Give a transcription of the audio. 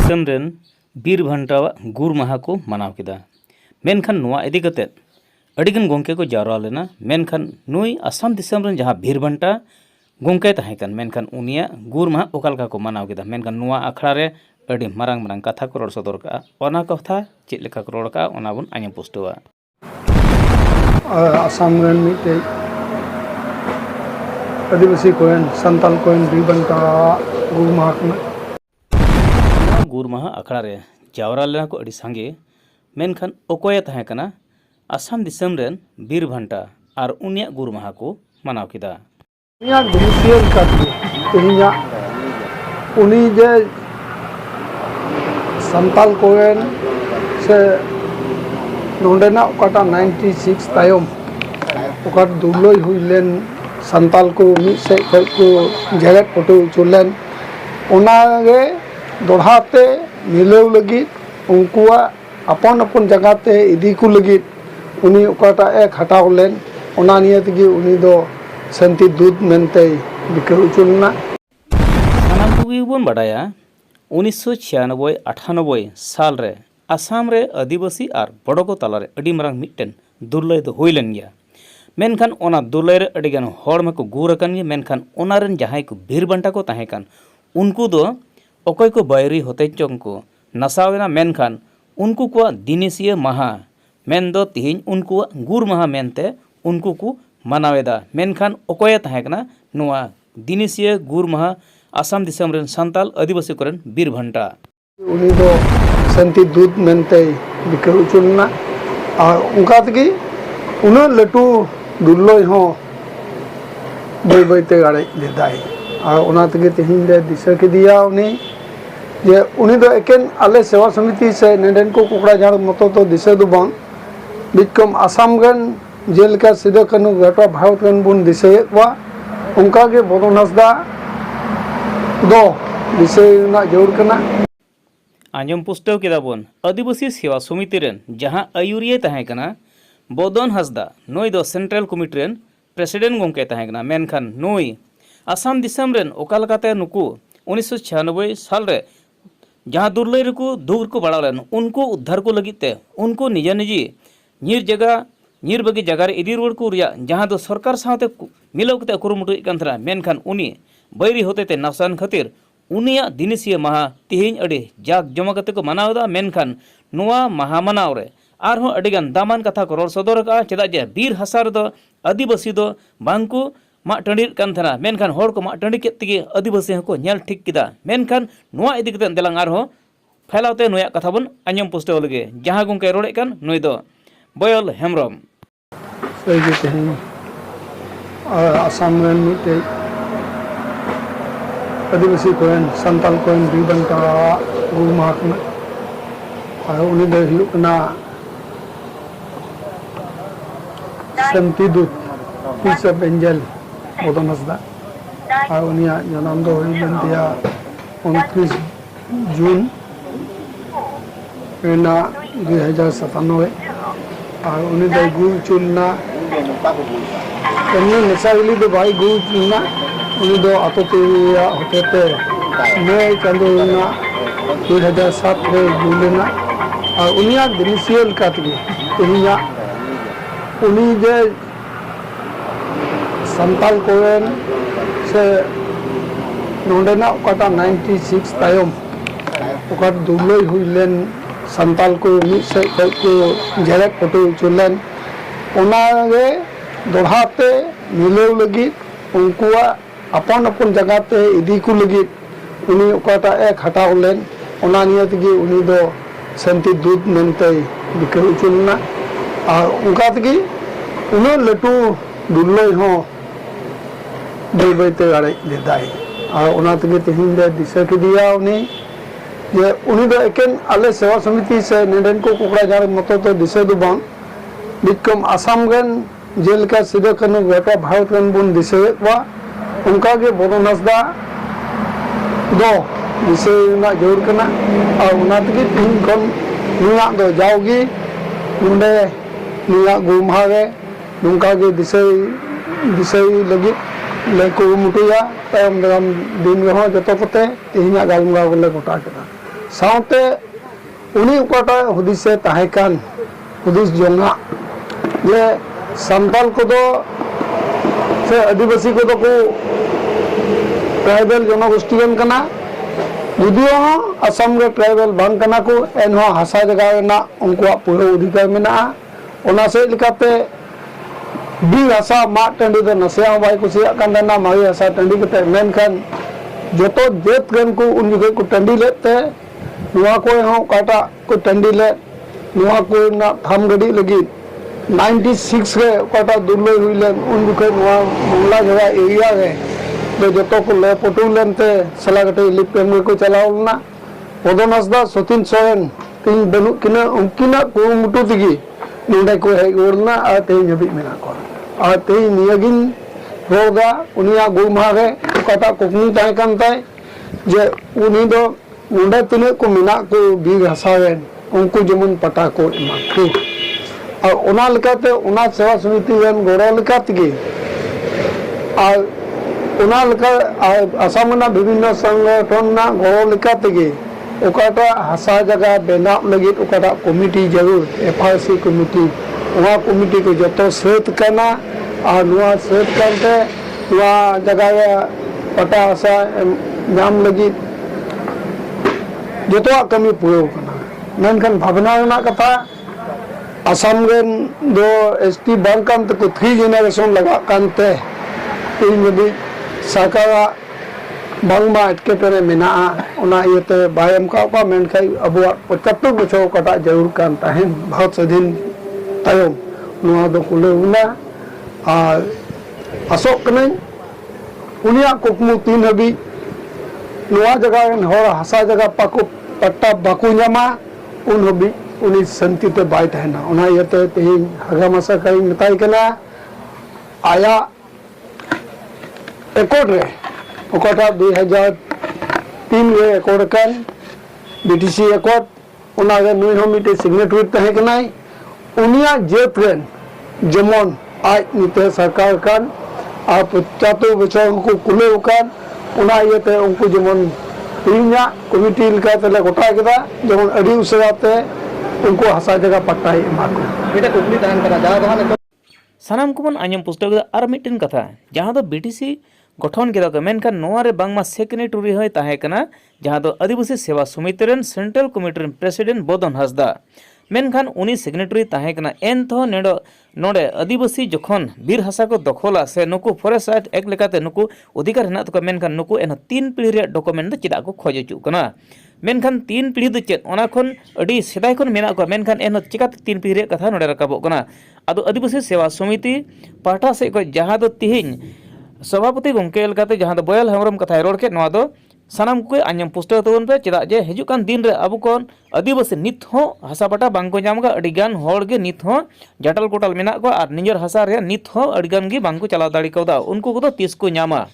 दिसम rain बीर भंटावा गुर माहा को मनाव किदा। मेनखान नुआ इदी कतेत अडिगन गोंके को जावरा लेना। मेनखान नुई आसाम दिसम रेन जहाँ बीर भंटा गोंके तहेकन मेनखान उनिया गुर माहा ओकालका को मनाव किदा। मेनखान नुआ आखड़ा रे अडी मारांग मारांग कथा को रोड सदर का ओना कथा चेद लेका को रोड का ओना बुन आंजम पुष्टवा। आसाम रेन मिटे आदिवासी कोयन संताल कोयन बीर भंटा गुर माहा कना गुर माहा आखड़ा रे जावरा लेना को अडी सांगे। मेनखान ओकोय तहे कना आसाम दिसम रेन बीर भंटा और उनिया गुर माहा को मनाव किदा। उनिया दिसियल काटी तेहिया उनी जे संताल कोयन से नोंडेना ओकाटा 96 तायम ओका दुलोय हुइलेन संताल को मिद से को जेगेट फोटो चुलेन ओनागे दोढ़ाते मिलाव लगी उनकुआ अपन अपन जगहते इदी को लगी उनी ओकाटा एक हटाव लेन ओना निये तगी उनी दो शांति दूत मेनते बिकर उचुलना। सानाम कोगी बोन बाडाया 1996-98 साल रे आसाम रे आदिवासी और बड़ो को तालारे अडी मारांग मिटन दुर्लय दो होइलेन गया। मेनखान ओना दुर्लय रे अडिगान होड़ में को गुर अकन गे। मेनखान ओना रेन जहां को बीर बंटा को ताहेकान उनको दो ओकोय को बैरी होते चों को नसावेना। मेनखान उनको को दिनेसिया महा मेन दो तिहिन उनको गुर महा मेनते उनको को मनावेदा। मेनखान ओकोय तहेकना नुआ दिनेसिया गुर महा आसाम दिसम रेन संताल आदिवासी कोरेन बीर भंटा उनी दो शांति दूत मेनते बिकर उचुलना और उनका तगी उना लटू दुल्लोय हो बई बईते गाड़े लेदाई और उना तगी तिहिन दे दिशा के दिया उनी जे उनी दो एकेन आले सेवा समिति से नेडेन को कुकड़ा झाड़ मतो तो दिशा दो बांग बिकम आसाम गन जेल का सिदो कनु गटवा भारत गन बुन दिशे वा उनका के बदन हसदा दो दिशे ना जोड़ कना आंजम पुष्टव किदा बोन आदिवासी सेवा समिति रेन जहां आयुरिये तहे कना बदन हसदा नोई दो सेंट्रल कमिटी रेन प्रेसिडेंट गोंके तहे कना। मेनखान नोई आसाम दिसम रेन ओकालकाते नुकु 1996 साल रे जहाँ दुर्लय को दूर को बढ़ा लेन उनको उद्धार को लगिते उनको निजा निजी नीर जगह नीर बगी जगह रे इदी रुआड़ को रिया जहाँ दो सरकार साथे मिलाव कते कुरुमुटु इकन थरा। मेनखान उनी बैरी होते ते नफसान खातिर उनिया दिनेसिया महा तिहिन अडी जाग जमा कते को मनावदा। मेनखान नुआ महा मनाव रे आरहों अडिगान दामान कथा को रोड सदर का चेदा जे बीर हसार दो आदिवासी दो बांको मा टंडी कान थना। मेनखान होड़ को मा टंडी केत तिगे आदिवासी को नेल ठीक किदा। मेनखान नुआ इदी कते देलांग आरहों फैलावते नुया कथा बन आंजम पुष्टव लगे जहां गोंके रोड़े कान नुई दो बयल हेमरम सही तेहिन आसाम रेन मिटे आदिवासी कोयन संताल कोयन बीर भंटा गुर माहा कना और उनी दो हुयुग कना शांति दूत पीस ऑफ एंजल बदन हसदा और उनिया जन्म दो हुइलेन दिया 29 जून 2097 और उनी दो गुर चुलना कन्या नेसाविली दो भाई गुर चुलना उनी दो आतोतिया होते मैं चंदो ना 2007 रे गुलेना और उनिया दिनेसियल कातगी तेहिया उनी जे संताल कोयन से नोंडेना ओकाटा 96 तायम ओका दुलोय हुइलेन संताल को मिद से को जेगेट फोटो चुलेन ओनागे दोढ़ाते मिलाव लगी उनकुआ अपन अपन जगहते इदी को लगी उनी ओकाटा एक हटाव लेन ओना निये तगी उनी दो शांति दूत मेनते बिकर उचुलना और उनका तगी उना लटू दुल्लोय हो बई बईते गाड़े लेदाई और ओना तगी तिहिन दे दिशा के दिया उनी जे उनी दो एकेन आले सेवा समिति से नेडेन को कुकड़ा झाड़ मतो तो दिशे दो बांग बिकम आसाम गन जेल का सिदो कनु गटवा भारत गन बुन दिशे वा उनका के बदन हसदा दो दिशे ना जोड़ कना और ओना तगी तिहिन कोन नुआ दो जाओगी नुंडे नुआ गुर माहा रे नुंका के दिशे लगी ले को मुटुया तायम दाम दिन रहो जतो कते तिहिना गालमगा बोले गोटा केदा साउते उनी उकाटा हुदिसे ताहेकान हुदिस जोंगा जे संताल को दो से आदिवासी को दो को ट्राइबल जनगोष्ठी कना जुदियो असम रे ट्राइबल बांग कना को एनहो हासा जगह ना उनको पूरा अधिकार मेना ओना से लिकाते बी हासा मा टंडी दो नसेया बाई कुसिया कांदना माई हासा टंडी कते मेनखान जोतो जेत गन को उन जगह को टंडी लेते नुआ को हो काटा को टंडी ले नुआ को ना थाम गडी लगी 96 रे काटा दुर्लो हुइले उन जगह नुआ मंगला जगह एरिया रे तो जोतो को ले पटू लेनते सलागटे लिपकेम को चलावलना बदन हंसदा सतीन सोरेन तीन बनु किना उनकिना को मुटु तिगी नोंडे को है ओरना आ तेई हबी मेना को आ तेई नियगिन रोगा उनिया गुमा रे काटा कुकनी ताय कान ताय जे उनी दो नोंडे तिने को मिना को बी हसावेन उनको जमन पटा को इमाकी और ओना लकाते ओना सेवा समिति वेन गोरो लकातगी आ ओना लका असम ना विभिन्न संगठन ना गोरो लकातगी ओकाटा हासा जगह बेना लगित ओकाटा कमिटी जरूर एफआरसी कमिटी वहाँ कमिटी को जतो सेत करना और नुआ सेत करते नुआ जगह पटा हासा नाम लगित जतो कमी पूरा करना मेनखान भावना ना कथा असम रेन दो एसटी बांकान तो 3 जेनरेशन लगा कानते इन यदि सरकारा बांगमा एटकेटरे मेना ओना इयते बायम का मेनखाई अबुआ 75 बछर कटा जरूर कान ताहेन भारत स्वाधीन तायम नुआ दो कुले उना और असोक कने उनिया कुकमु 3 हबी नुआ जगह हर हासा जगह पाको पट्टा बाकु ᱧᱟᱢᱟ उन हबी उनी संति ते बाय तहना ओना इयते तेहिन हगामासा काई मिताई कना आया एकॉर्ड रे ओकाटा 2003 रे एकॉर्ड कान बीटीसी एकॉर्ड ओना गे नुई हो मिटे सिग्नेटरी तहे कनाई उनिया जेत रेन जेमन आज निते सरकार कान आ 75 बछर उनको कुले कान ओना इयते उनको जेमन तीना कमिटी लका तले गोटा केदा जेमन अडी उसराते उनको हासा जगह पट्टा एमाको एटा कुकली तहन कना जा दहन सानाम को आंजम पुस्तक और मिट्टन कथा जहाँ दो बीटीसी गठन केदा को मेनखान नोआ रे बांगमा सेक्रेटरी होय ताहे कना जहाँ दो आदिवासी सेवा समिति rain central committee rain president बदन हंसदा मेनखान उनी सेक्रेटरी ताहे कना एनथो नेडो नोडे आदिवासी जखन बीर हासा को दखला से नुकु फॉरेस्ट एक्ट एक लेकाते नुकु अधिकार हेना तो मेनखान नुकु एन 3 पीढ़ी रे डॉक्यूमेंट दो चिदा को खोज हजू कना मेनखान 3 पीढ़ी दो चेत ओना खन अडी सेदाय खन मेना को मेनखान एन चिकाते 3 पीढ़ी रे कथा नोडे रकाबो कना आदो आदिवासी सेवा समिति पाटा से को जहाँ दो तिहिन सभापति गंके लेकाते जहाँ दो बयल हेमरम कथा रोड के नवा दो सानाम को आंजम पुस्तक तबन पे चेदा जे हजुकान दिन रे अब कोन आदिवासी नित हो हासा पटा बांग को जामगा अडिगान होड़ गे नित हो जटल कोटल मेना को और निजर हासा रे नित हो अडिगान गे बांग को चलाव दाड़ी कौदा उनको को तो 30 को ᱧᱟᱢᱟ